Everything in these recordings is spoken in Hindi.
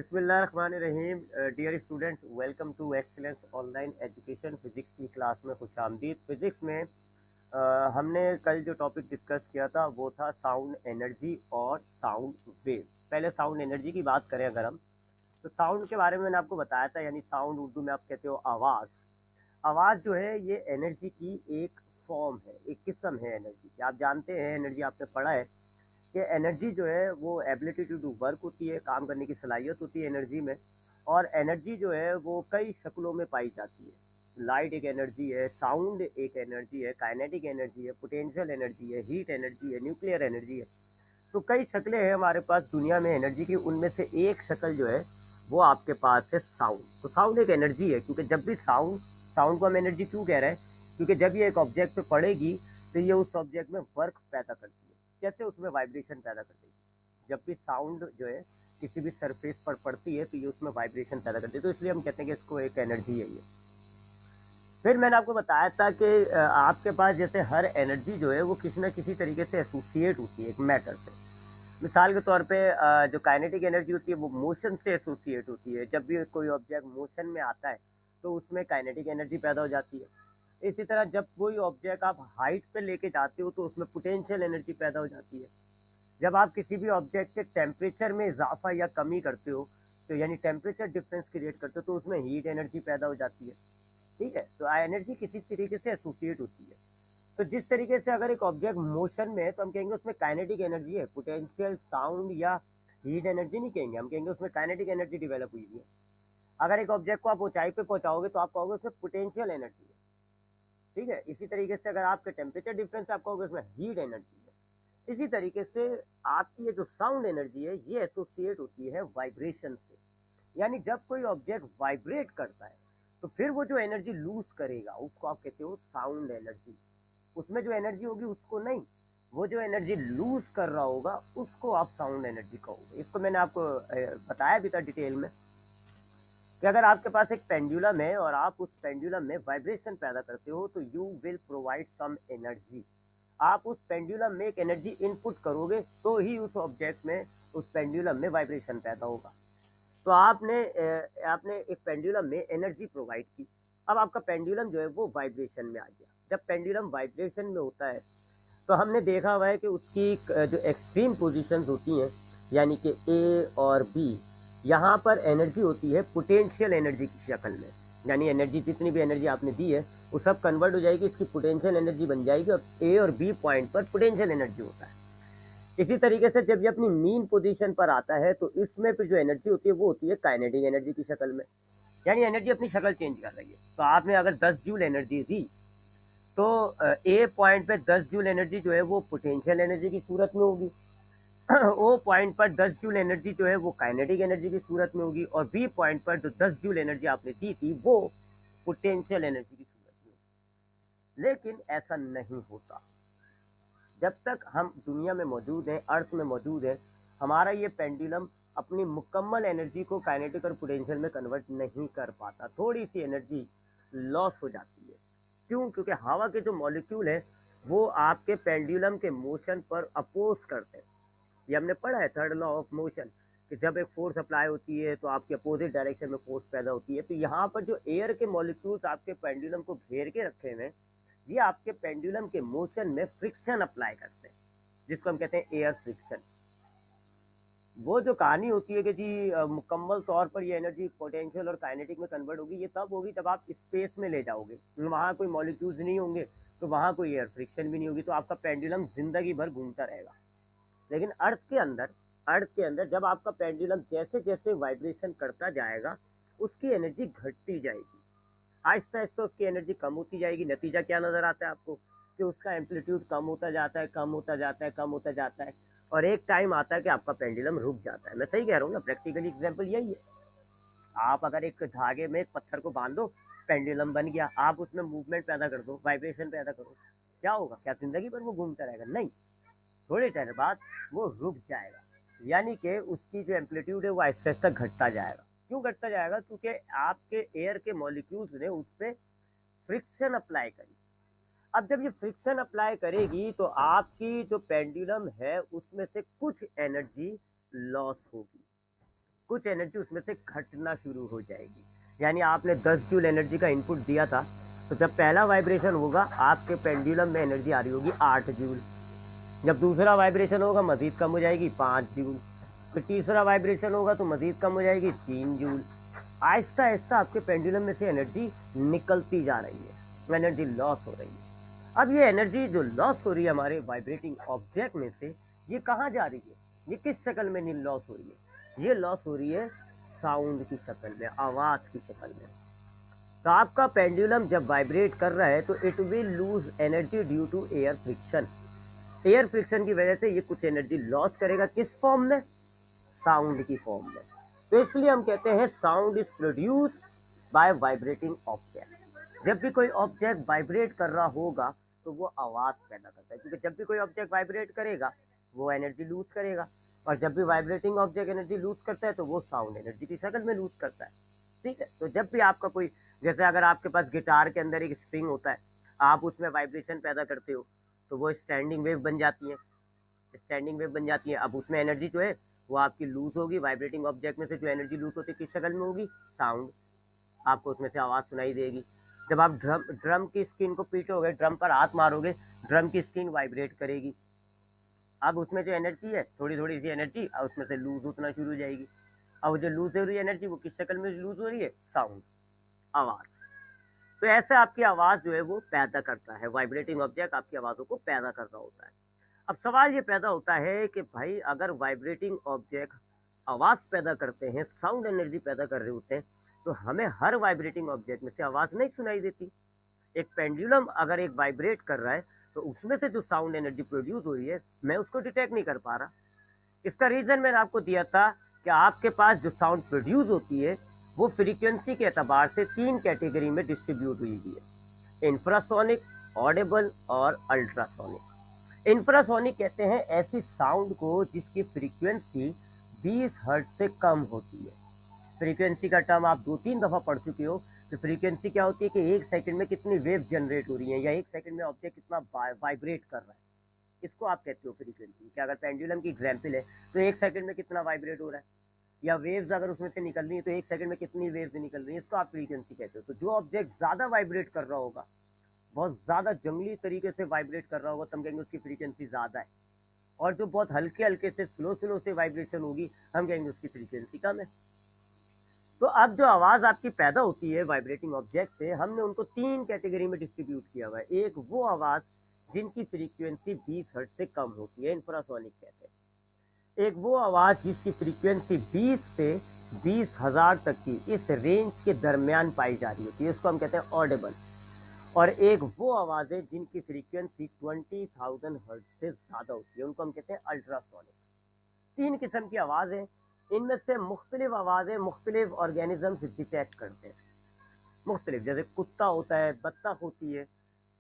बिस्मिल्लाहिर्रहमानिर्रहीम। Dear students, welcome to excellence online education. Physics की क्लास में खुश आमदीद। फिजिक्स में हमने कल जो टॉपिक डिस्कस किया था वो था साउंड एनर्जी और साउंड वेव। पहले साउंड एनर्जी की बात करें अगर हम, तो साउंड के बारे में मैंने आपको बताया था, यानी साउंड उर्दू में आप कहते हो आवाज़। आवाज़ जो है ये एनर्जी की एक फॉर्म है, एक किस्म है एनर्जी की। आप जानते हैं, एनर्जी आपने पढ़ा है कि एनर्जी जो है वो एबिलिटी टू डू वर्क होती है, काम करने की सलाहियत होती है एनर्जी में। और एनर्जी जो है वो कई शक्लों में पाई जाती है। लाइट एक एनर्जी है, साउंड एक एनर्जी है, काइनेटिक एनर्जी है, पोटेंशियल एनर्जी है, हीट एनर्जी है, न्यूक्लियर एनर्जी है। तो कई शक्लें हैं हमारे पास दुनिया में एनर्जी की। उनमें से एक शक्ल जो है वो आपके पास है साउंड। तो साउंड एक एनर्जी है, क्योंकि जब भी साउंड साउंड को हम एनर्जी क्यों कह रहे हैं, क्योंकि जब ये एक ऑब्जेक्ट पे पड़ेगी तो ये उस ऑब्जेक्ट में वर्क पैदा करती है, जैसे उसमें वाइब्रेशन पैदा करती है। जब भी साउंड जो है किसी भी सरफेस पर पड़ती है तो ये उसमें वाइब्रेशन पैदा करती है, तो इसलिए हम कहते हैं कि इसको एक एनर्जी है ये। फिर मैंने आपको बताया था कि आपके पास जैसे हर एनर्जी जो है वो किसी न किसी तरीके से एसोसिएट होती है एक मैटर से। मिसाल के तौर पे जो काइनेटिक एनर्जी होती है वो मोशन से एसोसिएट होती है। जब भी कोई ऑब्जेक्ट मोशन में आता है तो उसमें काइनेटिक एनर्जी पैदा हो जाती है। इसी तरह जब कोई ऑब्जेक्ट आप हाइट पे लेके जाते हो तो उसमें पोटेंशियल एनर्जी पैदा हो जाती है। जब आप किसी भी ऑब्जेक्ट के टेम्परेचर में इजाफा या कमी करते हो, तो यानी टेम्परेचर डिफरेंस क्रिएट करते हो, तो उसमें हीट एनर्जी पैदा हो जाती है। ठीक है, तो एनर्जी किसी तरीके से एसोसिएट होती है। तो जिस तरीके से अगर एक ऑब्जेक्ट मोशन में है तो हम कहेंगे उसमें काइनेटिक एनर्जी है। पोटेंशियल साउंड या हीट एनर्जी नहीं कहेंगे, हम कहेंगे उसमें काइनेटिक एनर्जी डेवलप हुई है। अगर एक ऑब्जेक्ट को आप ऊंचाई पे पहुंचाओगे तो आप कहोगे उसमें पोटेंशियल एनर्जी है। ठीक है, इसी तरीके से अगर आपके टेम्परेचर डिफरेंस आप कहोगे उसमें हीट एनर्जी है। इसी तरीके से आपकी ये जो साउंड एनर्जी है ये एसोसिएट होती है वाइब्रेशन से। यानी जब कोई ऑब्जेक्ट वाइब्रेट करता है तो फिर वो जो एनर्जी लूज करेगा उसको आप कहते हो साउंड एनर्जी। उसमें जो एनर्जी होगी उसको नहीं, वो जो एनर्जी लूज कर रहा होगा उसको आप साउंड एनर्जी कहोगे। इसको मैंने आपको बताया भी था डिटेल में कि अगर आपके पास एक पेंडुलम है और आप उस पेंडुलम में वाइब्रेशन पैदा करते हो तो you will provide some energy. आप उस पेंडुलम में एक एनर्जी इनपुट करोगे तो ही उस ऑब्जेक्ट में, उस पेंडुलम में वाइब्रेशन पैदा होगा। तो आपने एक पेंडुलम में एनर्जी प्रोवाइड की। अब आपका पेंडुलम जो है वो वाइब्रेशन में आ गया। जब पेंडुलम वाइब्रेशन में होता है तो हमने देखा हुआ है कि उसकी जो एक्सट्रीम पोजीशंस होती हैं, यानी कि ए और बी, यहाँ पर एनर्जी होती है पोटेंशियल एनर्जी की शक्ल में। यानी एनर्जी, जितनी भी एनर्जी आपने दी है वो सब कन्वर्ट हो जाएगी, इसकी पोटेंशियल एनर्जी बन जाएगी। और ए और बी पॉइंट पर पोटेंशियल एनर्जी होता है। इसी तरीके से जब ये अपनी मीन पोजीशन पर आता है तो इसमें फिर जो एनर्जी होती है वो होती है काइनेटिक एनर्जी की शक्ल में। यानी एनर्जी अपनी शक्ल चेंज कर रही है। तो आपने अगर 10 जूल एनर्जी दी तो ए पॉइंट पे 10 जूल एनर्जी जो है वो पोटेंशियल एनर्जी की सूरत में होगी। ओ पॉइंट पर 10 जूल एनर्जी जो है वो काइनेटिक एनर्जी की सूरत में होगी। और बी पॉइंट पर जो 10 जूल एनर्जी आपने दी थी वो पोटेंशियल एनर्जी की सूरत में होगी। लेकिन ऐसा नहीं होता। जब तक हम दुनिया में मौजूद हैं, अर्थ में मौजूद हैं, हमारा ये पेंडुलम अपनी मुकम्मल एनर्जी को काइनेटिक और पोटेंशियल में कन्वर्ट नहीं कर पाता। थोड़ी सी एनर्जी लॉस हो जाती है। क्यों? क्योंकि हवा के जो मॉलिक्यूल हैं वो आपके पेंडुलम के मोशन पर अपोज करते हैं। ये हमने पढ़ा है थर्ड लॉ ऑफ मोशन, कि जब एक फोर्स अप्लाई होती है तो आपके अपोजिट डायरेक्शन में फोर्स पैदा होती है। तो यहाँ पर जो एयर के मॉलिक्यूल्स आपके पेंडुलम को घेर के रखे हुए हैं, ये आपके पेंडुलम के मोशन में फ्रिक्शन अप्लाई करते हैं, जिसको हम कहते हैं एयर फ्रिक्शन। वो जो कहानी होती है कि जी मुकम्मल तौर पर ये एनर्जी पोटेंशियल और काइनेटिक में कन्वर्ट होगी, ये तब होगी जब आप स्पेस में ले जाओगे, वहाँ कोई मॉलिक्यूल्स नहीं होंगे, तो वहाँ कोई एयर फ्रिक्शन भी नहीं होगी, तो आपका पेंडुलम जिंदगी भर घूमता रहेगा। लेकिन अर्थ के अंदर जब आपका पेंडुलम जैसे जैसे वाइब्रेशन करता जाएगा उसकी एनर्जी घटती जाएगी। आहिस्ता आहिस्ता उसकी एनर्जी कम होती जाएगी। नतीजा क्या नज़र आता है आपको, कि उसका एम्पलीट्यूड कम होता जाता है, कम होता जाता है, कम होता जाता है, और एक टाइम आता है कि आपका पेंडुलम रुक जाता है। मैं सही कह रहा हूँ ना? प्रैक्टिकली एग्जाम्पल यही है। आप अगर एक धागे में एक पत्थर को बांध दो, पेंडुलम बन गया, आप उसमें मूवमेंट पैदा कर दो, वाइब्रेशन पैदा करो, क्या होगा? क्या जिंदगी भर वो घूमता रहेगा? नहीं, थोड़े टाइम बाद वो रुक जाएगा। यानी कि उसकी जो एम्पलीट्यूड है वो आहिस्ता आहिस्ता घटता जाएगा। क्यों घटता जाएगा? क्योंकि आपके एयर के मॉलिक्यूल्स ने उस पर फ्रिक्शन अप्लाई करी। अब जब ये फ्रिक्शन अप्लाई करेगी तो आपकी जो पेंडुलम है उसमें से कुछ एनर्जी लॉस होगी। कुछ एनर्जी उसमें से घटना शुरू हो जाएगी। यानी आपने 10 जूल एनर्जी का इनपुट दिया था, तो जब पहला वाइब्रेशन होगा आपके पेंडुलम में एनर्जी आ रही होगी 8 जूल। जब दूसरा वाइब्रेशन होगा मज़ीद कम हो जाएगी 5 जूल। फिर तीसरा वाइब्रेशन होगा तो मज़ीद कम हो जाएगी 3 जूल। आहिस्ता आहिस्ता आपके पेंडुलम में से एनर्जी निकलती जा रही है, एनर्जी लॉस हो रही है। अब ये एनर्जी जो लॉस हो रही है हमारे वाइब्रेटिंग ऑब्जेक्ट में से, ये कहाँ जा रही है? ये किस शक्ल में लॉस हो रही है? ये लॉस हो रही है साउंड की शक्ल में, आवाज़ की शक्ल में। तो आपका पेंडुलम जब वाइब्रेट कर रहा है तो it will lose energy due to air friction. Air friction की वजह से ये कुछ एनर्जी लॉस करेगा, किस फॉर्म में? साउंड की फॉर्म में। तो इसलिए हम कहते हैं sound is produce by vibrating object. जब भी कोई ऑब्जेक्ट वाइब्रेट कर रहा होगा तो वो आवाज़ पैदा करता है, क्योंकि जब भी कोई ऑब्जेक्ट वाइब्रेट करेगा वो एनर्जी लूज करेगा, और जब भी वाइब्रेटिंग ऑब्जेक्ट एनर्जी लूज करता है तो वो साउंड एनर्जी की शक्ल में लूज करता है। ठीक है, तो जब भी आपका कोई, जैसे अगर आपके पास गिटार के अंदर एक स्ट्रिंग होता है, आप उसमें वाइब्रेशन पैदा करते हो तो वो स्टैंडिंग वेव बन जाती है, स्टैंडिंग वेव बन जाती है। अब उसमें एनर्जी जो है वो आपकी लूज होगी, वाइब्रेटिंग ऑब्जेक्ट में से जो एनर्जी लूज होती है किस शक्ल में होगी? साउंड। आपको उसमें से आवाज़ सुनाई देगी। जब आप ड्रम की स्क्रीन को पीटोगे, ड्रम पर हाथ मारोगे, ड्रम की स्क्रीन वाइब्रेट करेगी। अब उसमें जो एनर्जी है, थोड़ी थोड़ी सी एनर्जी उसमें से लूज होना शुरू हो जाएगी। अब जो लूज हो रही है एनर्जी वो किस शक्ल में लूज हो रही है? साउंड, आवाज़। तो ऐसे आपकी आवाज़ जो है वो पैदा करता है, वाइब्रेटिंग ऑब्जेक्ट आपकी आवाज़ों को पैदा कर रहा होता है। अब सवाल ये पैदा होता है कि भाई अगर वाइब्रेटिंग ऑब्जेक्ट आवाज़ पैदा करते हैं, साउंड एनर्जी पैदा कर रहे होते हैं, तो हमें हर वाइब्रेटिंग ऑब्जेक्ट में से आवाज़ नहीं सुनाई देती। एक पेंडुलम अगर एक वाइब्रेट कर रहा है तो उसमें से जो साउंड एनर्जी प्रोड्यूस हो रही है मैं उसको डिटेक्ट नहीं कर पा रहा। इसका रीज़न मैंने आपको दिया था कि आपके पास जो साउंड प्रोड्यूस होती है वो फ्रीक्वेंसी के एतबार से 3 कैटेगरी में डिस्ट्रीब्यूट हुई हुई है: इंफ्रासोनिक, ऑडिबल और अल्ट्रासोनिक। इंफ्रासोनिक कहते हैं ऐसी साउंड को जिसकी फ्रीक्वेंसी 20 हर्ट्ज से कम होती है। फ्रीक्वेंसी का टर्म आप 2-3 दफ़ा पढ़ चुके हो। तो फ्रीक्वेंसी क्या होती है कि एक सेकंड में कितनी वेव जनरेट हो रही है, या एक सेकंड में ऑब्जेक्ट कितना वाइब्रेट कर रहा है, इसको आप कहते हो फ्रीक्वेंसी। क्या अगर पेंडुलम की एग्जाम्पल है तो एक सेकंड में कितना वाइब्रेट हो रहा है, या वेव्स अगर उसमें से निकल रही है तो एक सेकंड में कितनी वेव्स निकल रही है, इसको आप फ्रीक्वेंसी कहते हो। तो जो ऑब्जेक्ट ज़्यादा वाइब्रेट कर रहा होगा, बहुत ज़्यादा जंगली तरीके से वाइब्रेट कर रहा होगा, तो हम कहेंगे उसकी फ्रीक्वेंसी ज़्यादा है। और जो बहुत हल्के हल्के से स्लो स्लो से वाइब्रेशन होगी, हम कहेंगे उसकी फ्रीक्वेंसी कम है। तो अब जो आवाज़ आपकी पैदा होती है वाइब्रेटिंग ऑब्जेक्ट से, हमने उनको 3 कैटेगरी में डिस्ट्रीब्यूट किया हुआ है। एक वो आवाज़ जिनकी फ्रीक्वेंसी 20 हर्ट्ज से कम होती है, इंफ्रासोनिक कहते हैं। एक वो आवाज़ जिसकी फ्रीक्वेंसी 20 से 20,000 तक की इस रेंज के दरमियान पाई जा रही होती है, इसको हम कहते हैं ऑडिबल। और एक वो आवाज़ें जिनकी फ्रीक्वेंसी 20,000 हर्ट्ज से ज़्यादा होती है, उनको हम कहते हैं अल्ट्रासोनिक। 3 किस्म की आवाज़ें, इनमें से मुख्तलिफ आवाज़ें मुख्तलिफ ऑर्गेनिजम्स डिटेक्ट करते हैं। मुख्तलिफ, जैसे कुत्ता होता है, बत्तख होती है,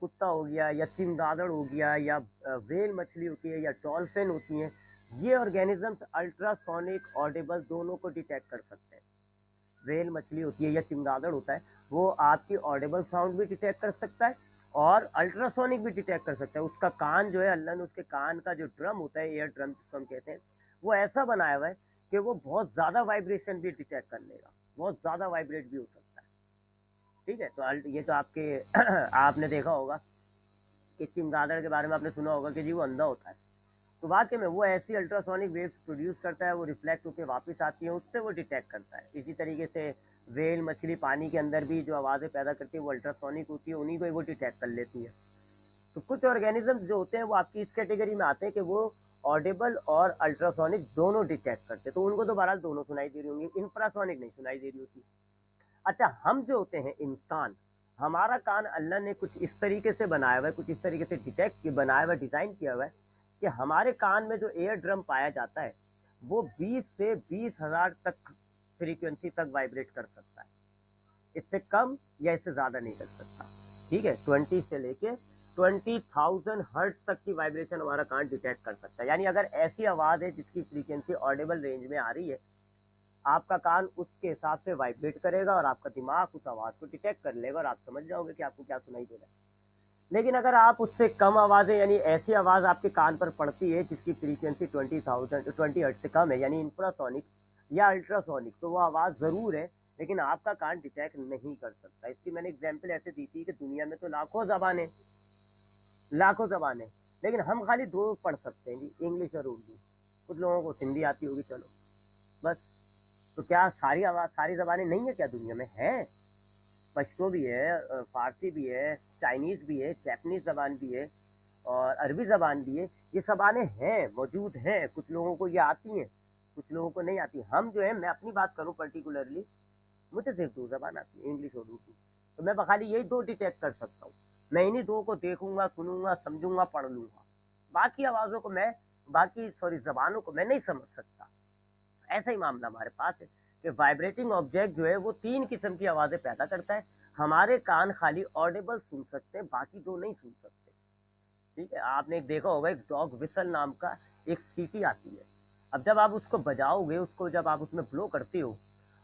कुत्ता हो गया, या चिमगादड़ हो गया, या व्हेल मछली होती है, या डॉल्फिन होती हैं। ये ऑर्गेनिजम्स अल्ट्रासोनिक ऑडिबल दोनों को डिटेक्ट कर सकते हैं। व्हेल मछली होती है या चिमगादड़ होता है, वो आपकी ऑडिबल साउंड भी डिटेक्ट कर सकता है और अल्ट्रासोनिक भी डिटेक्ट कर सकता है। उसका कान जो है, अल्लाह ने उसके कान का जो ड्रम होता है, एयर ड्रम जिसको हम कहते हैं, वो ऐसा बनाया हुआ है कि वो बहुत ज़्यादा वाइब्रेशन भी डिटेक्ट कर लेगा, बहुत ज़्यादा वाइब्रेट भी हो सकता है। ठीक है, तो ये तो आपके आपने देखा होगा कि चमगादड़ के बारे में आपने सुना होगा कि जी वो अंधा होता है। तो वाकई में वो ऐसी अल्ट्रासोनिक वेव्स प्रोड्यूस करता है, वो रिफ्लेक्ट होकर वापस आती है, उससे वो डिटेक्ट करता है। इसी तरीके से व्हेल मछली पानी के अंदर भी जो आवाज़ें पैदा करती है वो अल्ट्रासोनिक होती है, उन्हीं को वो डिटेक्ट कर लेती है। तो कुछ ऑर्गेनिजम्स जो होते हैं वो आपकी इस कैटेगरी में आते हैं कि वो ऑडिबल और अल्ट्रासोनिक दोनों डिटेक्ट करते हैं, तो उनको तो बहरहाल दोनों सुनाई दे रही होंगी, इंफ्रासोनिक नहीं सुनाई दे रही होती। अच्छा, हम जो होते हैं इंसान, हमारा कान अल्लाह ने कुछ इस तरीके से बनाया हुआ है, कुछ इस तरीके से डिटेक्ट बनाया हुआ है, डिज़ाइन किया हुआ है कि हमारे कान में जो एयर ड्रम पाया जाता है वो 20 से 20,000 तक फ्रीक्वेंसी तक वाइब्रेट कर सकता है। इससे कम या इससे ज़्यादा नहीं कर सकता। ठीक है, 20 से लेके 20,000 हर्ट्ज तक की वाइब्रेशन हमारा कान डिटेक्ट कर सकता है। यानी अगर ऐसी आवाज़ है जिसकी फ्रीक्वेंसी ऑडिबल रेंज में आ रही है, आपका कान उसके हिसाब से वाइब्रेट करेगा और आपका दिमाग उस आवाज़ को डिटेक्ट कर लेगा और आप समझ जाओगे कि आपको क्या सुनाई दे रहा है। लेकिन अगर आप उससे कम आवाज़ें, यानी ऐसी आवाज़ आपके कान पर पड़ती है जिसकी फ्रीक्वेंसी 20 हर्ट्ज से कम है, यानी इंफ्रासोनिक, या अल्ट्रासोनिक, तो वो आवाज़ ज़रूर है लेकिन आपका कान डिटेक्ट नहीं कर सकता। इसकी मैंने एग्जांपल ऐसे दी थी कि दुनिया में तो लाखों ज़बानें, लेकिन हम खाली दो पढ़ सकते हैं जी, इंग्लिश और उर्दू। कुछ लोगों को सिंधी आती होगी, चलो बस। तो क्या सारी आवाज़ सारी ज़बानें नहीं है क्या दुनिया में? है, पश्तो भी है, फ़ारसी भी है, चाइनीज़ भी है, जैपनीज़ ज़बान भी है और अरबी ज़बान भी है। ये ज़बानें हैं, मौजूद हैं, कुछ लोगों को ये आती हैं, कुछ लोगों को नहीं आती। हम जो है, मैं अपनी बात करूँ पर्टिकुलरली, मुझे सिर्फ दो ज़बान आती है, इंग्लिश और उर्दू। तो मैं खाली यही दो डिटेक्ट कर सकता हूँ। मैं इन्हीं दो को देखूंगा, सुनूंगा, समझूंगा, पढ़ लूंगा। बाकी आवाज़ों को मैं, बाकी सॉरी ज़बानों को मैं नहीं समझ सकता। ऐसा ही मामला हमारे पास है कि वाइब्रेटिंग ऑब्जेक्ट जो है वो तीन किस्म की आवाज़ें पैदा करता है। हमारे कान खाली ऑडिबल सुन सकते हैं, बाकी दो नहीं सुन सकते। ठीक है, आपने एक देखा होगा, एक डॉग विसल नाम का एक सीटी आती है। अब जब आप उसको बजाओगे, उसको जब आप उसमें ब्लो करते हो,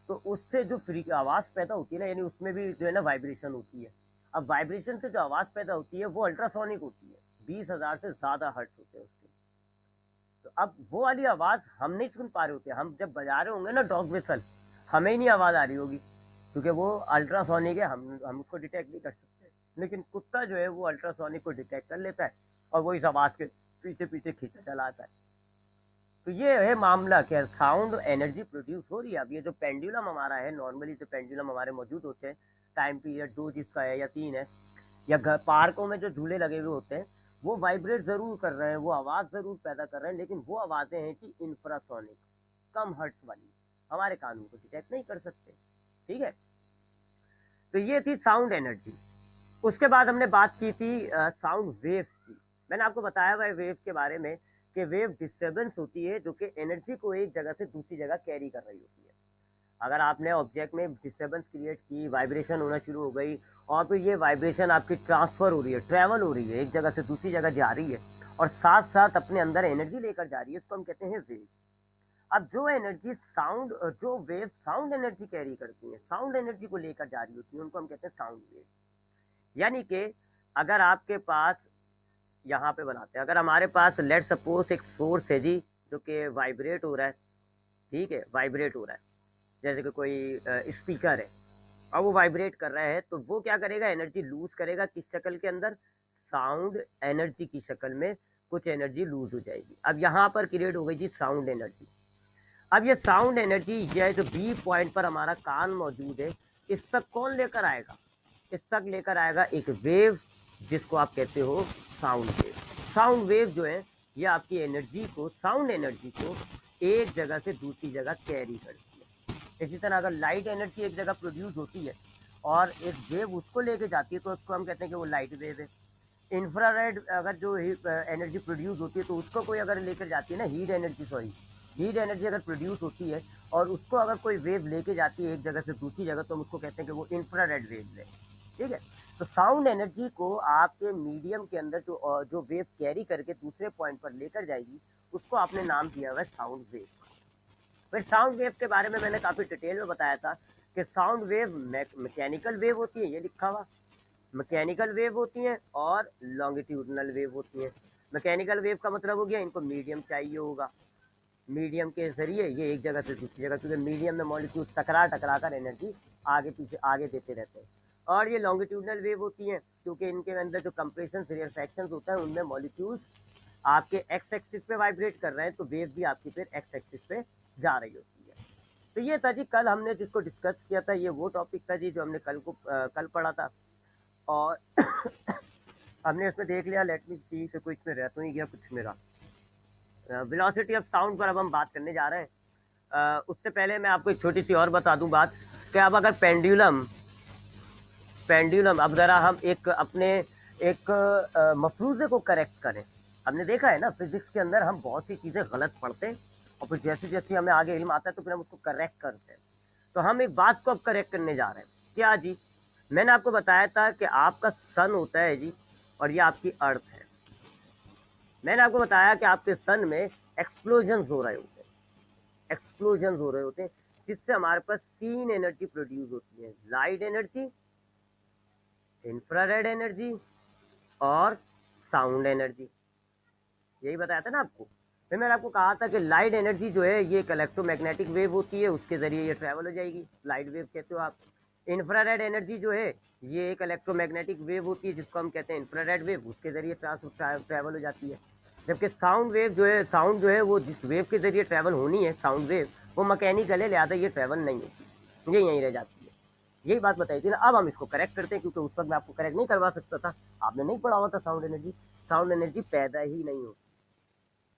तो उससे जो फ्री आवाज़ पैदा होती है ना, यानी उसमें भी जो है ना वाइब्रेशन होती है। अब वाइब्रेशन से जो आवाज़ पैदा होती है वो अल्ट्रासोनिक होती है, 20,000 से ज़्यादा हर्ट्ज होते हैं उसके। तो अब वो वाली आवाज़ हम नहीं सुन पा रहे होते, हम जब बजा रहे होंगे ना डॉग विसल, हमें ही नहीं आवाज़ आ रही होगी, क्योंकि वो अल्ट्रासोनिक है, हम उसको डिटेक्ट नहीं कर सकते। लेकिन कुत्ता जो है वो अल्ट्रासोनिक को डिटेक्ट कर लेता है और वो इस आवाज़ के पीछे पीछे खींचा चलाता है। तो ये है मामला कि साउंड एनर्जी प्रोड्यूस हो रही है। अब ये जो पेंडुलम हमारा है, नॉर्मली जो पेंडुलम हमारे मौजूद होते हैं, टाइम पीरियड दो जिसका है या तीन है, या पार्कों में जो झूले लगे हुए होते हैं, वो वाइब्रेट ज़रूर कर रहे हैं, वो आवाज़ ज़रूर पैदा कर रहे हैं, लेकिन वो आवाज़ें हैं कि इंफ्रासोनिक, कम हर्ट्स वाली, हमारे कानों को डिटेक्ट नहीं कर सकते। ठीक है, तो ये थी साउंड एनर्जी। उसके बाद हमने बात की थी साउंड वेव की। मैंने आपको बताया हुआ है वेव के बारे में कि वेव डिस्टर्बेंस होती है जो कि एनर्जी को एक जगह से दूसरी जगह कैरी कर रही होती है। अगर आपने ऑब्जेक्ट में डिस्टर्बेंस क्रिएट की, वाइब्रेशन होना शुरू हो गई और फिर ये वाइब्रेशन आपकी ट्रांसफ़र हो रही है, ट्रैवल हो रही है, एक जगह से दूसरी जगह जा रही है और साथ साथ अपने अंदर एनर्जी लेकर जा रही है, इसको हम कहते हैं वेव। अब जो एनर्जी साउंड, जो वेव साउंड एनर्जी कैरी करती है, साउंड एनर्जी को लेकर जा रही होती है, उनको हम कहते हैं साउंड वेव। यानी कि अगर आपके पास, यहाँ पे बनाते हैं, अगर हमारे पास लेट सपोज एक सोर्स है जी, जो कि वाइब्रेट हो रहा है, ठीक है, वाइब्रेट हो रहा है, जैसे कि कोई स्पीकर है और वो वाइब्रेट कर रहा है, तो वो क्या करेगा, एनर्जी लूज करेगा, किस शक्ल के अंदर, साउंड एनर्जी की शक्ल में कुछ एनर्जी लूज हो जाएगी। अब यहाँ पर क्रिएट हो गई जी साउंड एनर्जी। अब ये साउंड एनर्जी, ये जो बी पॉइंट पर हमारा कान मौजूद है, इस तक कौन लेकर आएगा, इस तक लेकर आएगा एक वेव, जिसको आप कहते हो साउंड वेव। साउंड वेव जो है ये आपकी एनर्जी को, साउंड एनर्जी को एक जगह से दूसरी जगह कैरी करती है। इसी तरह अगर लाइट एनर्जी एक जगह प्रोड्यूस होती है और एक वेव उसको लेके जाती है, तो उसको हम कहते हैं कि वो लाइट वेव है। इंफ्रारेड अगर जो एनर्जी प्रोड्यूस होती है, तो उसको कोई अगर लेकर जाती है ना, heat energy, sorry, heat energy अगर प्रोड्यूस होती है और उसको अगर कोई वेव लेके जाती है एक जगह से दूसरी जगह, तो हम उसको कहते हैं कि वो इंफ्रारेड वेव है। ठीक है, तो साउंड एनर्जी को आपके मीडियम के अंदर जो वेव कैरी करके दूसरे पॉइंट पर लेकर जाएगी, उसको आपने नाम दिया हुआ है साउंड वेव। फिर साउंड वेव के बारे में मैंने काफ़ी डिटेल में बताया था कि साउंड वेव मैकेनिकल वेव होती है, ये लिखा हुआ, मैकेनिकल वेव होती हैं और लॉन्गिट्यूडनल वेव होती हैं। मैकेनिकल वेव का मतलब हो गया, इनको मीडियम चाहिए होगा, मीडियम के ज़रिए ये एक जगह से दूसरी जगह, क्योंकि मीडियम में मॉलिक्यूल्स टकरा टकरा कर एनर्जी आगे पीछे आगे देते रहते हैं। और ये लॉन्गिट्यूडनल वेव होती हैं क्योंकि इनके अंदर जो कंप्रेशन रिएक्शंस होता है, उनमें मॉलिक्यूल्स आपके एक्स एक्सिस पे वाइब्रेट कर रहे हैं, तो वेव भी आपकी फिर एक्स एक्सिस पे जा रही होती है। तो ये था जी कल हमने जिसको डिस्कस किया था, ये वो टॉपिक था जी जो हमने कल पढ़ा था। और हमने इसमें देख लिया, लेट मी सी, कि कुछ में रह तो नहीं गया कुछ मेरा। वेलोसिटी ऑफ साउंड पर अब हम बात करने जा रहे हैं। उससे पहले मैं आपको एक छोटी सी और बता दूं बात, कि अब अगर पेंडुलम पेंडुलम अब ज़रा हम एक अपने एक मफरूज़े को करेक्ट करें। हमने देखा है ना, फिजिक्स के अंदर हम बहुत सी चीज़ें गलत पढ़ते हैं और फिर जैसे जैसे हमें आगे इल्म आता है तो फिर हम उसको करेक्ट करते हैं। तो हम एक बात को अब करेक्ट करने जा रहे हैं। क्या जी? मैंने आपको बताया था कि आपका सन होता है जी और ये आपकी अर्थ है। मैंने आपको बताया कि आपके सन में एक्सप्लोजन्स हो रहे होते हैं, एक्सप्लोजन्स हो रहे होते हैं, जिससे हमारे पास तीन एनर्जी प्रोड्यूस होती है, लाइट एनर्जी, इंफ्रारेड एनर्जी और साउंड एनर्जी। यही बताया था ना आपको। फिर मैंने आपको कहा था कि लाइट एनर्जी जो है ये एक इलेक्ट्रोमैग्नेटिक वेव होती है, उसके ज़रिए ये ट्रैवल हो जाएगी, लाइट वेव कहते हो आप। इंफ्रारेड एनर्जी जो है ये एक इलेक्ट्रोमैग्नेटिक वेव होती है जिसको हम कहते हैं इंफ्रारेड वेव, उसके ज़रिए ट्रैवल हो जाती है। जबकि साउंड वेव जो है, साउंड जो है वो जिस वेव के ज़रिए ट्रैवल होनी है, साउंड वेव, वो मैकेनिकल है, लिहाजा ये ट्रैवल नहीं होती, ये यहीं रह जाती है। यही बात बताई थी ना। अब हम इसको करेक्ट करते हैं क्योंकि उस वक्त मैं आपको करेक्ट नहीं करवा सकता था, आपने नहीं पढ़ा हुआ था साउंड एनर्जी। साउंड एनर्जी पैदा ही नहीं होती,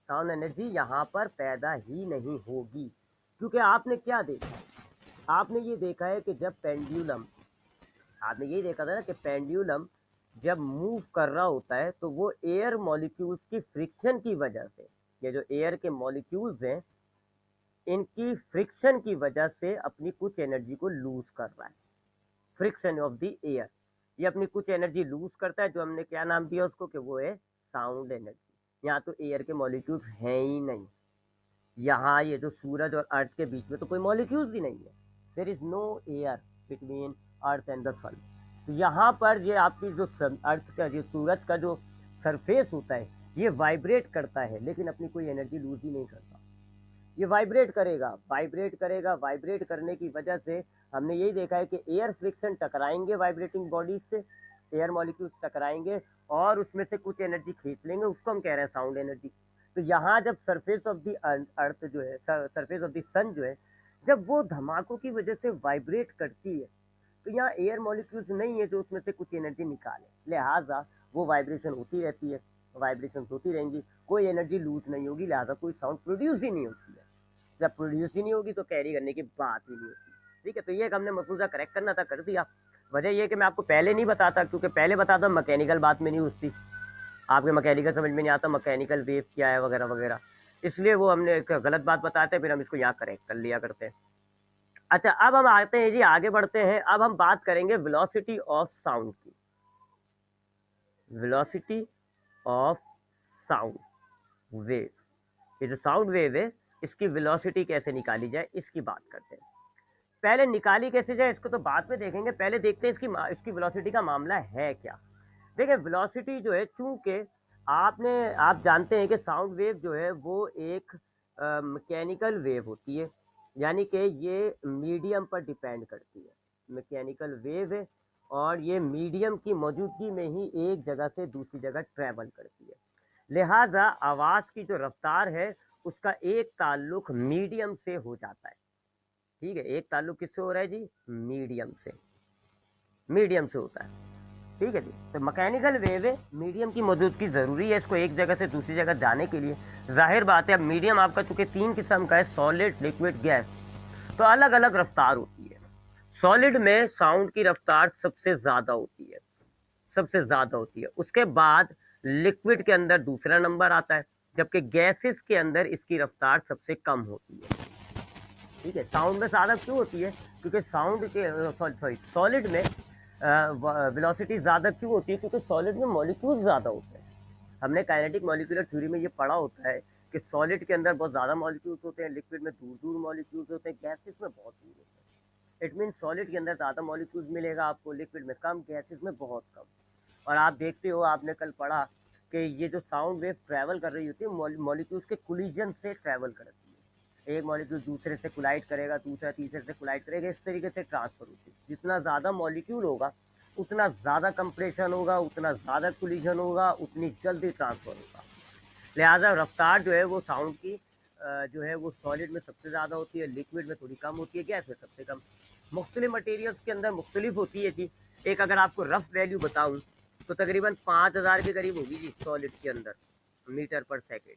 साउंड एनर्जी यहाँ पर पैदा ही नहीं होगी, क्योंकि आपने क्या देखा, आपने ये देखा है कि जब पेंडुलम, आपने यही देखा था ना कि पेंडुलम जब मूव कर रहा होता है तो वो एयर मॉलिक्यूल्स की फ्रिक्शन की वजह से, ये जो एयर के मॉलिक्यूल्स हैं इनकी फ्रिक्शन की वजह से अपनी कुछ एनर्जी को लूज कर रहा है। फ्रिक्शन ऑफ द एयर, ये अपनी कुछ एनर्जी लूज करता है, जो हमने क्या नाम दिया उसको कि वो है साउंड एनर्जी। यहाँ तो एयर के मॉलिक्यूल्स हैं ही नहीं, यहाँ ये जो सूरज और अर्थ के बीच में तो कोई मॉलिक्यूल्स ही नहीं है, there is no air between earth and the sun. तो यहाँ पर ये आपकी जो अर्थ का, जो सूरज का जो सरफेस होता है ये वाइब्रेट करता है, लेकिन अपनी कोई एनर्जी लूज ही नहीं करता। ये वाइब्रेट करेगा, वाइब्रेट करेगा, वाइब्रेट करने की वजह से हमने यही देखा है कि एयर फ्रिक्शन टकराएंगे वाइब्रेटिंग बॉडीज से, एयर मॉलिक्यूल्स टकराएंगे और उसमें से कुछ एनर्जी खींच लेंगे, उसको हम कह रहे हैं साउंड एनर्जी। तो यहाँ जब सरफेस ऑफ द अर्थ जो है, सरफेस ऑफ द सन जो है, जब वो धमाकों की वजह से वाइब्रेट करती है तो यहाँ एयर मॉलिक्यूल्स नहीं है जो उसमें से कुछ एनर्जी निकाले, लिहाजा वो वाइब्रेशन होती रहती है, वाइब्रेशन होती रहेंगी, कोई एनर्जी लूज नहीं होगी, लिहाजा कोई साउंड प्रोड्यूस ही नहीं होती है। जब प्रोड्यूस ही नहीं होगी तो कैरी करने की बात ही नहीं होती। ठीक है, तो ये हमने मफरूजा करेक्ट करना था, कर दिया। वजह यह कि मैं आपको पहले नहीं बताता, क्योंकि पहले बताता मैकेनिकल बात में नहीं घुसती, आपके मैकेनिकल समझ में नहीं आता मैकेनिकल वेव क्या है वगैरह वगैरह, इसलिए वो हमने एक गलत बात बताते हैं, फिर हम इसको यहाँ करेक्ट कर लिया करते हैं। अच्छा, अब हम आते हैं जी, आगे बढ़ते हैं। अब हम बात करेंगे वेलोसिटी ऑफ साउंड की, वेलोसिटी ऑफ साउंड वेव। ये जो साउंड वेव है इसकी वेलोसिटी कैसे निकाली जाए इसकी बात करते हैं। पहले निकाली कैसे जाए इसको तो बाद में देखेंगे, पहले देखते हैं इसकी वेलोसिटी का मामला है क्या। देखिए वेलोसिटी जो है, चूंकि आप जानते हैं कि साउंड वेव जो है वो एक मैकेनिकल वेव होती है, यानी कि ये मीडियम पर डिपेंड करती है, मैकेनिकल वेव है और ये मीडियम की मौजूदगी में ही एक जगह से दूसरी जगह ट्रैवल करती है। लिहाजा आवाज़ की जो रफ्तार है उसका एक ताल्लुक मीडियम से हो जाता है। ठीक है, एक ताल्लुक किससे हो रहा है जी, मीडियम से, मीडियम से होता है। ठीक है जी, तो मैकेनिकल वेव है, मीडियम की मौजूदगी ज़रूरी है इसको एक जगह से दूसरी जगह जाने के लिए। जाहिर बात है, अब मीडियम आपका चूँकि 3 किस्म का है, सॉलिड, लिक्विड, गैस, तो अलग अलग रफ्तार होती है। सॉलिड में साउंड की रफ्तार सबसे ज़्यादा होती है, सबसे ज़्यादा होती है, उसके बाद लिक्विड के अंदर दूसरा नंबर आता है, जबकि गैसेस के अंदर इसकी रफ्तार सबसे कम होती है। ठीक है, साउंड में ज़्यादा क्यों होती है, क्योंकि साउंड के सॉलिड में वेलोसिटी ज़्यादा क्यों होती है, क्योंकि सॉलिड में मॉलिक्यूल्स ज़्यादा होते हैं। हमने काइनेटिक मॉलिक्यूलर थ्योरी में ये पढ़ा होता है कि सॉलिड के अंदर बहुत ज़्यादा मॉलिक्यूल्स होते हैं, लिक्विड में दूर दूर मॉलिक्यूल्स होते हैं, गैसेस में बहुत दूर होते हैं। इट मीन सॉलिड के अंदर ज़्यादा मॉलिक्यूल्स मिलेगा आपको, लिक्विड में कम, गैसेस में बहुत कम। और आप देखते हो, आपने कल पढ़ा कि ये जो साउंड वेव ट्रैवल कर रही होती है मॉलिक्यूल्स के कोलिजन से ट्रैवल करती है, एक मॉलिक्यूल दूसरे से कोलाइड करेगा, दूसरा तीसरे से कोलाइड करेगा, इस तरीके से ट्रांसफर होती है। जितना ज़्यादा मॉलिक्यूल होगा उतना ज़्यादा कंप्रेशन होगा, उतना ज़्यादा कोलिजन होगा, उतनी जल्दी ट्रांसफर होगा। लिहाजा रफ्तार जो है वो साउंड की जो है वो सॉलिड में सबसे ज़्यादा होती है, लिक्विड में थोड़ी कम होती है, गैस में सबसे कम। मुख्तलिफ मटेरियल्स के अंदर मुख्तलिफ होती है जी। एक अगर आपको रफ वैल्यू बताऊँ तो तकरीबन 5000 के करीब होगी जी सॉलिड के अंदर, मीटर पर सेकेंड,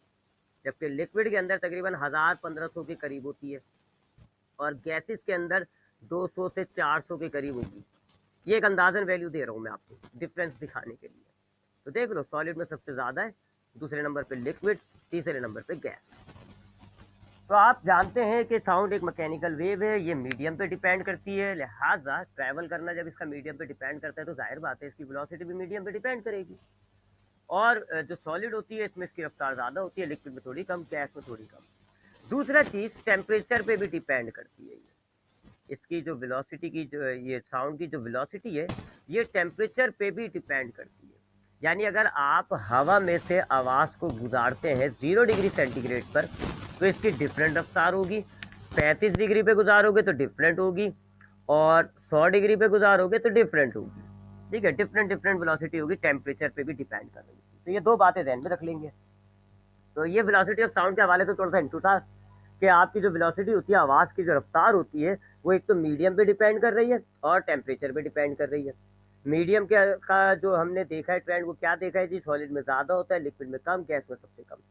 जबकि लिक्विड के अंदर तकरीबन 1000-1500 के करीब होती है, और गैसेस के अंदर 200 से 400 के करीब होगी। ये एक अंदाजन वैल्यू दे रहा हूँ मैं आपको डिफरेंस दिखाने के लिए। तो देख लो, सॉलिड में सबसे ज़्यादा है, दूसरे नंबर पे लिक्विड, तीसरे नंबर पे गैस। तो आप जानते हैं कि साउंड एक मैकेनिकल वेव है, ये मीडियम पे डिपेंड करती है, लिहाजा ट्रैवल करना जब इसका मीडियम पे डिपेंड करता है तो जाहिर बात है इसकी वेलोसिटी भी मीडियम पे डिपेंड करेगी। और जो सॉलिड होती है इसमें इसकी रफ्तार ज़्यादा होती है, लिक्विड में थोड़ी कम, गैस में थोड़ी कम। दूसरा चीज़ टेम्परेचर पे भी डिपेंड करती है, इसकी जो वेलोसिटी की, जो ये साउंड की जो वेलोसिटी है ये टेम्परेचर पे भी डिपेंड करती है। यानी अगर आप हवा में से आवाज़ को गुजारते हैं 0 डिग्री सेंटीग्रेड पर तो इसकी डिफरेंट रफ्तार होगी, 35 डिग्री पे गुजारोगे तो डिफरेंट होगी, और 100 डिग्री पे गुजारोगे तो डिफरेंट होगी। ठीक है, डिफरेंट डिफरेंट वेलोसिटी होगी, टेम्परेचर पे भी डिपेंड कर रही है। तो ये दो बातें ध्यान में रख लेंगे। तो ये वेलोसिटी ऑफ साउंड के हवाले से थोड़ा सा इंटू था कि आपकी जो वेलोसिटी होती है, आवाज़ की जो रफ्तार होती है, वो एक तो मीडियम पे डिपेंड कर रही है और टेम्परेचर पे डिपेंड कर रही है। मीडियम के का जो हमने देखा है ट्रेंड, वो क्या देखा है जी, सॉलिड में ज़्यादा होता है, लिक्विड में कम, गैस में सबसे कम।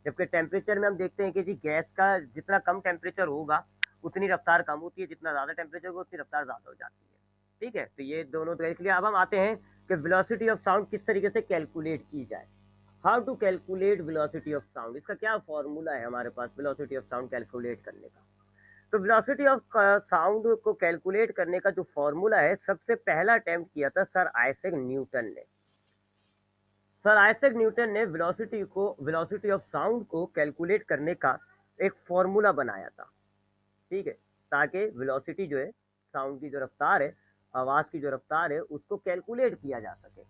जबकि टेम्परेचर में हम देखते हैं कि जी गैस का जितना कम टेम्परेचर होगा उतनी रफ्तार कम होती है, जितना ज़्यादा टेम्परेचर होगा उतनी रफ्तार ज़्यादा हो जाती है। ठीक है, तो ये दोनों देख लिया। अब हम आते हैं कि वेलोसिटी ऑफ साउंड किस तरीके से कैलकुलेट की जाए। How to calculate velocity of sound, इसका क्या फॉर्मूला है हमारे पास वेलोसिटी ऑफ साउंड कैलकुलेट करने का। तो वेलोसिटी ऑफ साउंड को कैलकुलेट करने का जो फॉर्मूला है, सबसे पहला अटेम्प्ट किया था सर आइजैक न्यूटन ने। सर आइजैक न्यूटन ने वेलोसिटी ऑफ साउंड को कैलकुलेट करने का एक फॉर्मूला बनाया था। ठीक है, ताकि वेलोसिटी जो है, साउंड की जो रफ्तार है, आवाज़ की जो रफ्तार है, उसको कैलकुलेट किया जा सके।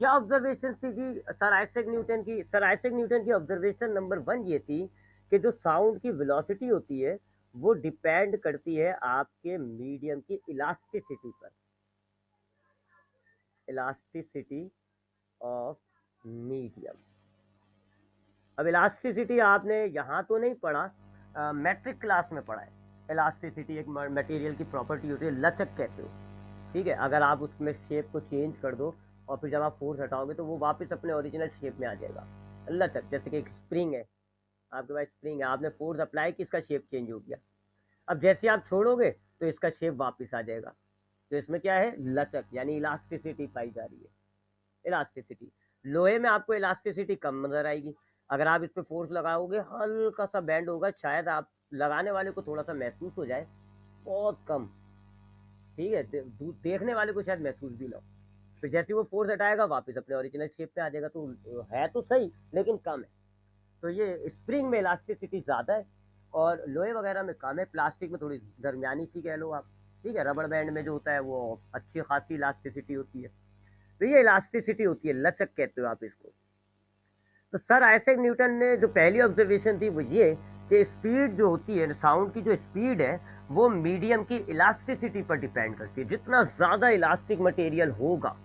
क्या ऑब्जर्वेशन थी जी सर आइजैक न्यूटन की? सर आइजैक न्यूटन की ऑब्जर्वेशन नंबर 1 ये थी कि जो साउंड की वेलोसिटी होती है वो डिपेंड करती है आपके मीडियम की इलास्टिसिटी पर। Elasticity of medium. अब इलास्टिसिटी आपने यहाँ तो नहीं पढ़ा, मैट्रिक क्लास में पढ़ा है। इलास्टिसिटी एक मटेरियल की प्रॉपर्टी होती है, लचक कहते हो। ठीक है, अगर आप उसमें शेप को चेंज कर दो और फिर जब आप फोर्स हटाओगे तो वो वापस अपने ओरिजिनल शेप में आ जाएगा। लचक, जैसे कि एक स्प्रिंग है, आपके पास स्प्रिंग है, आपने फोर्स अप्लाई की, इसका शेप चेंज हो गया। अब जैसे आप छोड़ोगे तो इसका शेप वापस आ जाएगा। तो इसमें क्या है, लचक, यानी इलास्टिसिटी पाई जा रही है। इलास्टिसिटी, लोहे में आपको इलास्टिसिटी कम नजर आएगी। अगर आप इस पर फोर्स लगाओगे हल्का सा बैंड होगा, शायद आप लगाने वाले को थोड़ा सा महसूस हो जाए, बहुत कम। ठीक है, देखने वाले को शायद महसूस भी ना हो। फिर जैसे वो फोर्स हटाएगा वापस अपने ओरिजिनल शेप पे आ जाएगा। तो है तो सही लेकिन कम है। तो ये स्प्रिंग में इलास्टिसिटी ज़्यादा है और लोहे वगैरह में कम है। प्लास्टिक में थोड़ी दरमियानी सी कह लो आप। ठीक है, रबड़ बैंड में जो होता है वो अच्छी खासी इलास्टिसिटी होती है। तो ये इलास्टिसिटी होती है, लचक कहते हो आप इसको। तो सर आइजैक न्यूटन ने जो पहली ऑब्जर्वेशन थी वो ये कि स्पीड जो होती है, साउंड की जो स्पीड है, वो मीडियम की इलास्टिसिटी पर डिपेंड करती है। जितना ज़्यादा इलास्टिक मटेरियल होगा,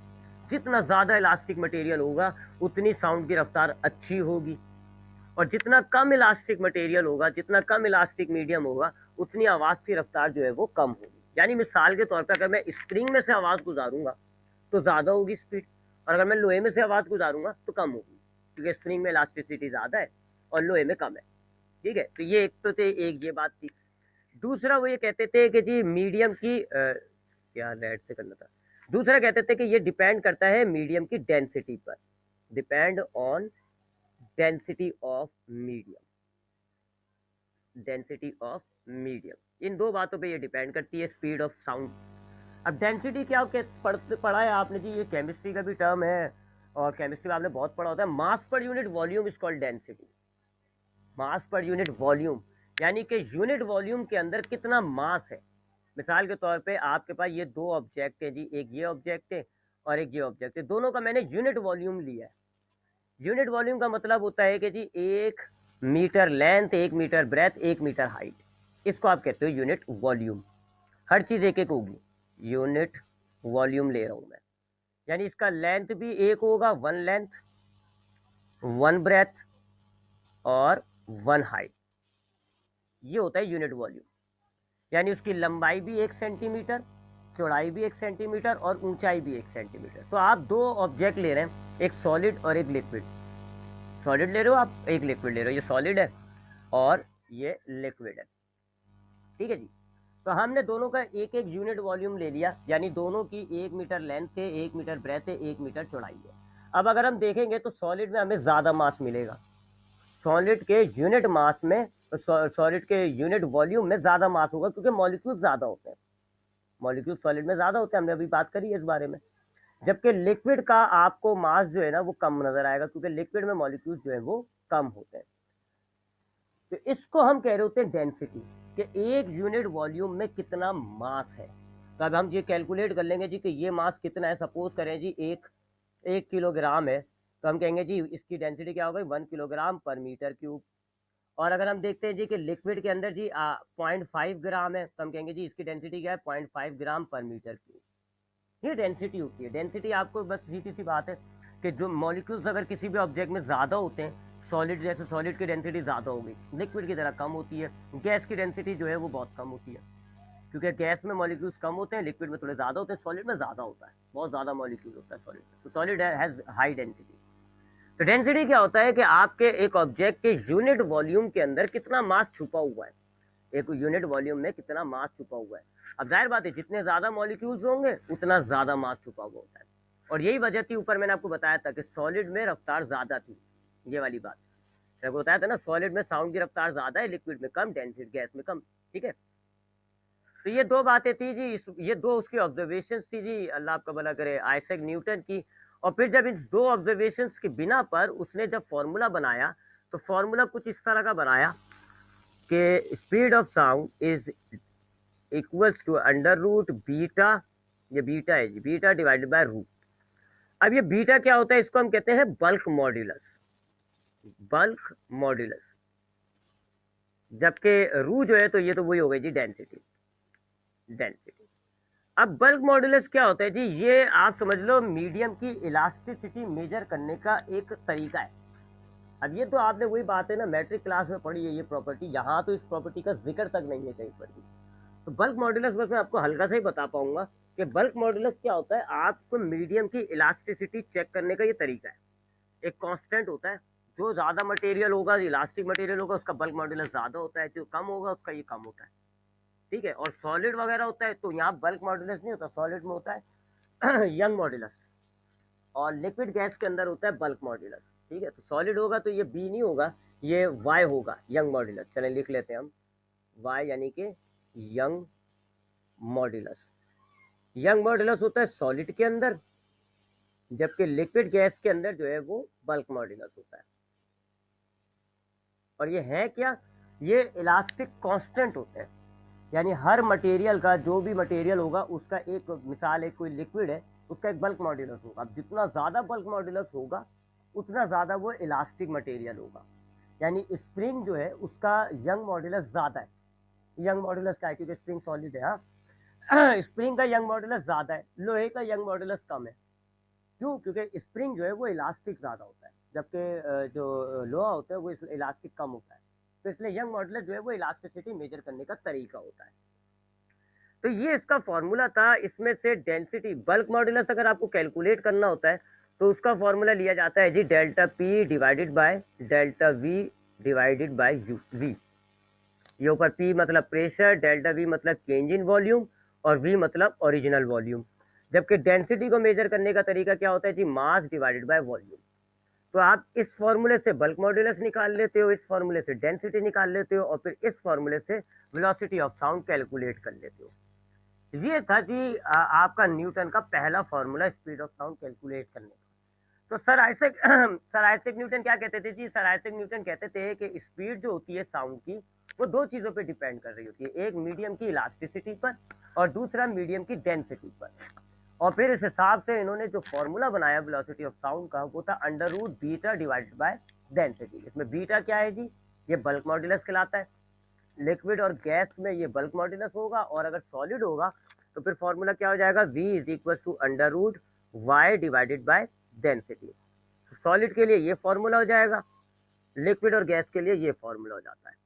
जितना ज़्यादा इलास्टिक मटेरियल होगा उतनी साउंड की रफ्तार अच्छी होगी, और जितना कम इलास्टिक मटेरियल होगा, जितना कम इलास्टिक मीडियम होगा, उतनी आवाज़ की रफ्तार जो है वो कम होगी। यानी मिसाल के तौर पर अगर मैं स्प्रिंग में से आवाज़ गुजारूंगा तो ज़्यादा होगी स्पीड, और अगर मैं लोहे में से आवाज़ गुजारूंगा तो कम होगी, क्योंकि स्प्रिंग में इलास्टिसिटी ज़्यादा है और लोहे में कम है। ठीक है, तो ये एक तो थे, एक ये बात थी। दूसरा वो ये कहते थे कि जी मीडियम की क्या रेड से करना था। दूसरा कहते थे कि ये डिपेंड करता है मीडियम की डेंसिटी पर, depend on density of medium, density of medium. इन दो बातों पे ये डिपेंड करती है स्पीड ऑफ साउंड। अब डेंसिटी क्या पढ़ा है आपने जी, ये केमिस्ट्री का भी टर्म है और केमिस्ट्री में आपने बहुत पढ़ा होता है। Mass per unit volume is called density. Mass per unit volume, यानी कि यूनिट वॉल्यूम के अंदर कितना मास है। मिसाल के तौर पे आपके पास ये दो ऑब्जेक्ट है जी, एक ये ऑब्जेक्ट है और एक ये ऑब्जेक्ट है, दोनों का मैंने यूनिट वॉल्यूम लिया है। यूनिट वॉल्यूम का मतलब होता है कि जी 1 metre length, 1 metre breadth, 1 metre height, इसको आप कहते हो यूनिट वॉल्यूम। हर चीज़ एक एक होगी, यूनिट वॉल्यूम ले रहा हूँ मैं। यानी इसका लेंथ भी एक होगा, 1 लेंथ, 1 ब्रेथ और 1 हाइट, ये होता है यूनिट वॉल्यूम। यानी उसकी लंबाई भी 1 सेंटीमीटर, चौड़ाई भी 1 सेंटीमीटर और ऊंचाई भी 1 सेंटीमीटर। तो आप दो ऑब्जेक्ट ले रहे हैं, एक सॉलिड और एक लिक्विड। सॉलिड ले रहे हो आप, एक लिक्विड ले रहे हो, ये सॉलिड है और ये लिक्विड है। ठीक है जी, तो हमने दोनों का एक एक यूनिट वॉल्यूम ले लिया, यानी दोनों की 1 मीटर लेंथ है, 1 मीटर ब्रेथ है, 1 मीटर चौड़ाई है। अब अगर हम देखेंगे तो सॉलिड में हमें ज़्यादा मास मिलेगा, सॉलिड के यूनिट मास में, सॉलिड के यूनिट वॉल्यूम में ज़्यादा मास होगा, क्योंकि मॉलिक्यूल ज़्यादा होते हैं। मॉलिक्यूल सॉलिड में ज़्यादा होते हैं, हमने अभी बात करी है इस बारे में। जबकि लिक्विड का आपको मास जो है ना वो कम नज़र आएगा, क्योंकि लिक्विड में मॉलिक्यूल जो है वो कम होते हैं। तो इसको हम कह रहे होते हैं डेंसिटी, कि एक यूनिट वॉल्यूम में कितना मास है। तो अब हम ये कैलकुलेट कर लेंगे जी कि ये मास कितना है। सपोज करें जी एक 1 किलोग्राम है तो हम कहेंगे जी इसकी डेंसिटी क्या हो गई 1 किलोग्राम पर मीटर क्यूब। और अगर हम देखते हैं जी कि लिक्विड के अंदर जी 0.5 ग्राम है तो हम कहेंगे जी इसकी डेंसिटी क्या है 0.5 ग्राम पर मीटर क्यूब। ये डेंसिटी होती है। डेंसिटी आपको बस सीधी सी बात है कि जो मॉलिक्यूल्स अगर किसी भी ऑब्जेक्ट में ज़्यादा होते हैं, सॉलिड जैसे सॉलिड की डेंसिटी ज़्यादा होगी, लिक्विड की तरह कम होती है। गैस की डेंसिटी जो है वो बहुत कम होती है, क्योंकि गैस में मॉलिक्यूल्स कम होते हैं, लिक्विड में थोड़े ज़्यादा होते हैं, सॉलिड में ज़्यादा होता है, बहुत ज़्यादा मॉलिक्यूल होता है सॉलिड में। तो सॉलिड हैज़ हाई डेंसिटी। तो डेंसिटी क्या होता है कि आपके एक ऑब्जेक्ट के यूनिट वॉल्यूम के अंदर कितना मास छुपा हुआ है, एक यूनिट वॉल्यूम में कितना मास छुपा हुआ है। अब जाहिर बात है जितने ज़्यादा मॉलिक्यूल्स होंगे उतना ज़्यादा मास छुपा हुआ होता है। और यही वजह थी, ऊपर मैंने आपको बताया था कि सॉलिड में रफ्तार ज़्यादा थी, ये वाली बात मैंने आपको बताया था ना, सॉलिड में साउंड की रफ्तार ज़्यादा है, लिक्विड में कम, डेंसिटी गैस में कम। ठीक है, तो ये दो बातें थी जी, ये दो उसकी ऑब्जर्वेशंस थी जी, अल्लाह आपका भला करे, आइजैक न्यूटन की। और फिर जब इन दो ऑब्जर्वेशंस की बिना पर उसने जब फॉर्मूला बनाया तो फॉर्मूला कुछ इस तरह का बनाया कि speed of sound is equals to under root beta, ये बीटा है जी, बीटा डिवाइडेड बाय रूट। अब ये बीटा क्या होता है, इसको हम कहते हैं बल्क मॉड्यूलस, बल्क मॉड्यूलस। जबकि रू जो है तो ये तो वही हो गई जी डेंसिटी, डेंसिटी। अब बल्क मॉड्यूलस क्या होता है जी, ये आप समझ लो मीडियम की इलास्टिसिटी मेजर करने का एक तरीका है। अब ये तो आपने वही बात है ना मैट्रिक क्लास में पढ़ी है ये प्रॉपर्टी, यहाँ तो इस प्रॉपर्टी का जिक्र तक नहीं है कहीं पर भी। तो बल्क मॉड्यूलस बस मैं आपको हल्का से ही बता पाऊंगा कि बल्क मॉड्यूलस क्या होता है। आपको मीडियम की इलास्टिसिटी चेक करने का ये तरीका है। एक कांस्टेंट होता है, जो ज़्यादा मटेरियल होगा, इलास्टिक मटेरियल होगा, उसका बल्क मॉड्यूलस ज़्यादा होता है, जो कम होगा उसका ये कम होता है। ठीक है, और सॉलिड वगैरह होता है तो यहाँ बल्क मॉड्यूलस नहीं होता, सॉलिड में होता है यंग मॉड्यूलस, और लिक्विड गैस के अंदर होता है बल्क मॉड्यूलस। ठीक है, तो सॉलिड होगा तो ये बी नहीं होगा, ये वाई होगा, यंग मॉड्यूलस। चलें लिख लेते हैं हम, वाई यानी कि यंग मॉड्यूलस। यंग मॉड्यूलस होता है सॉलिड के अंदर, जबकि लिक्विड गैस के अंदर जो है वो बल्क मॉड्यूलस होता है। और ये है क्या, ये इलास्टिक कांस्टेंट होते हैं, यानी हर मटेरियल का, जो भी मटेरियल होगा उसका एक मिसाल है, कोई लिक्विड है उसका एक बल्क मॉड्यूलस होगा। अब जितना ज़्यादा बल्क मॉड्यूलस होगा उतना ज़्यादा वो इलास्टिक मटेरियल होगा। यानी स्प्रिंग जो है उसका यंग मॉड्यूलस ज़्यादा है। यंग मॉड्यूलस क्या है, क्योंकि स्प्रिंग सॉलिड है। हाँ स्प्रिंग का यंग मॉड्यूलस ज़्यादा है, लोहे का यंग मॉड्यूलस कम है। क्यों, क्योंकि स्प्रिंग जो है वो इलास्टिक ज़्यादा होता है, जबकि जो लोहा होता है वो इलास्टिक कम होता है। तो इसलिए यंग मॉड्यूलस जो है वो इलास्टिसिटी मेजर करने का तरीका होता है। तो ये इसका फॉर्मूला था। इसमें से डेंसिटी बल्क मॉड्यूलस अगर आपको कैलकुलेट करना होता है तो उसका फॉर्मूला लिया जाता है जी delta P divided by delta V divided by U V. ये ऊपर पी मतलब प्रेशर, डेल्टा वी मतलब चेंज इन वॉल्यूम, और वी मतलब ओरिजिनल वॉल्यूम। जबकि डेंसिटी को मेजर करने का तरीका क्या होता है जी, मास डिवाइडेड बाय वॉल्यूम। तो आप इस फॉर्मूले से बल्क मॉड्यूलस निकाल लेते हो, इस फॉर्मूले से डेंसिटी निकाल लेते हो, और फिर इस फॉर्मूले से वेलोसिटी ऑफ साउंड कैलकुलेट कर लेते हो। ये था जी आपका न्यूटन का पहला formula speed of sound calculate करने का। तो sir Isaac sir Isaac Newton क्या कहते थे जी, सर आइजैक न्यूटन कहते थे कि स्पीड जो होती है साउंड की वो दो चीज़ों पे डिपेंड कर रही होती है, एक मीडियम की इलास्टिसिटी पर और दूसरा मीडियम की डेंसिटी पर। और फिर इस हिसाब से इन्होंने जो फॉर्मूला बनाया वेलोसिटी ऑफ साउंड का वो था under root beta divided by density. इसमें बीटा क्या है जी, ये बल्क मॉड्यूलस कहलाता है। लिक्विड और गैस में ये बल्क मॉड्यूलस होगा, और अगर सॉलिड होगा तो फिर फॉर्मूला क्या हो जाएगा, v is equal to under root Y divided by density. Solid के लिए ये फॉर्मूला हो जाएगा, लिक्विड और गैस के लिए ये फॉर्मूला हो जाता है।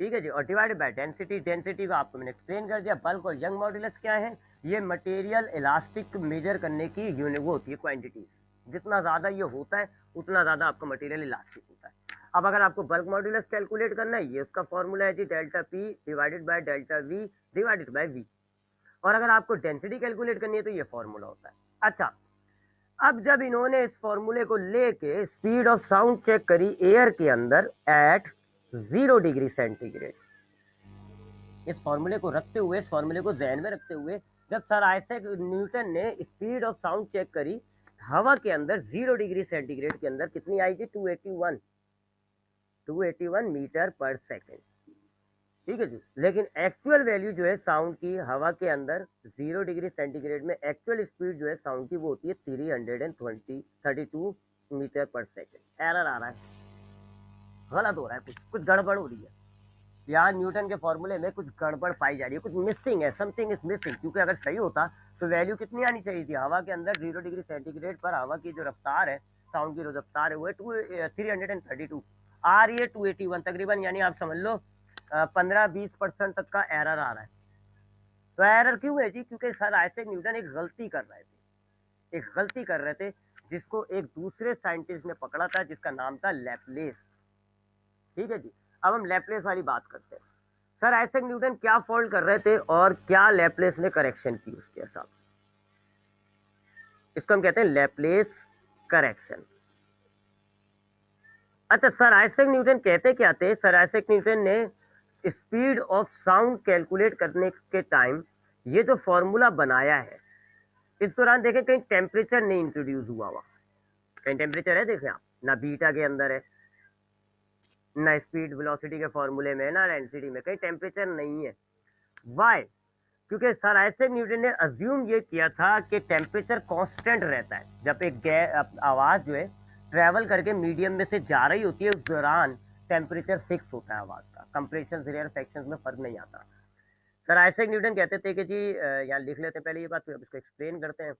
ठीक है जी, और डिवाइडेड बाय डेंसिटी, डेंसिटी को आपको मैंने एक्सप्लेन कर दिया। बल्क और यंग मॉड्यूलस क्या है, ये मटेरियल इलास्टिक मेजर करने की यूनिट वो होती है, क्वांटिटीज। जितना ज़्यादा ये होता है उतना ज़्यादा आपका मटेरियल इलास्टिक होता है। अब अगर आपको बल्क मॉड्यूलस कैलकुलेट करना है, ये उसका फॉर्मूला है जी delta P divided by delta V divided by V. और अगर आपको डेंसिटी कैलकुलेट करनी है तो ये फॉर्मूला होता है। अच्छा, अब जब इन्होंने इस फॉर्मूले को लेके स्पीड ऑफ साउंड चेक करी एयर के अंदर एट 0 डिग्री सेंटीग्रेड, इस फॉर्मूले को रखते हुए, इस फॉर्मूले को ध्यान में रखते हुए जब सर आइजैक न्यूटन ने स्पीड ऑफ साउंड चेक करी हवा के अंदर 0 डिग्री सेंटीग्रेड के अंदर, कितनी आई थी, 281 मीटर पर सेकेंड। ठीक है जी। लेकिन एक्चुअल वैल्यू जो है साउंड की हवा के अंदर 0 डिग्री सेंटीग्रेड में एक्चुअल स्पीड जो है साउंड की वो होती है 332 मीटर पर सेकेंड। एरर आ रहा है, गलत हो रहा है, कुछ गड़बड़ हो रही है यहाँ। न्यूटन के फॉर्मूले में कुछ गड़बड़ पाई जा रही है, कुछ मिसिंग है, समथिंग इज मिसिंग। क्योंकि अगर सही होता तो वैल्यू कितनी आनी चाहिए थी हवा के अंदर, 0 डिग्री सेंटीग्रेड पर हवा की जो रफ्तार है, साउंड की जो रफ्तार है वो है 332। आ रही है 281 तकरीबन, यानी आप समझ लो 15-20% तक का एरर आ रहा है। तो एरर क्यों है जी? क्योंकि सर आइजैक न्यूटन एक गलती कर रहे थे, एक गलती कर रहे थे जिसको एक दूसरे साइंटिस्ट ने पकड़ा था, जिसका नाम था लैपलेस। ठीक है जी। अब हम लैपलेस वाली बात करते हैं। सर आइजैक न्यूटन क्या फॉल्ट कर रहे थे और क्या लैपलेस ने करेक्शन की उसके हिसाब से, इसको हम कहते हैं लैपलेस करेक्शन। अच्छा, सर आइजैक न्यूटन कहते क्या थे? सर आइजैक न्यूटन ने स्पीड ऑफ साउंड कैलकुलेट करने के टाइम ये जो फॉर्मूला बनाया है, इस दौरान देखें कहीं टेम्परेचर नहीं इंट्रोड्यूस हुआ हुआ। कहीं टेम्परेचर है देखें आप, ना बीटा के अंदर है, ना स्पीड वेलोसिटी के फॉर्मूले में, ना डेंसिटी में, कहीं टेम्परेचर नहीं है। वाई? क्योंकि सर आइजैक न्यूटन ने अज्यूम ये किया था कि टेम्परेचर कांस्टेंट रहता है। जब एक आवाज़ जो है ट्रैवल करके मीडियम में से जा रही होती है, उस दौरान टेम्परेचर फिक्स होता है आवाज़ का, कंप्रेशन रेयरफेक्शन में फ़र्क नहीं आता। सर आइजैक न्यूटन कहते थे कि जी यहाँ लिख लेते हैं पहले ये बात, फिर अब इसको एक्सप्लेन करते हैं।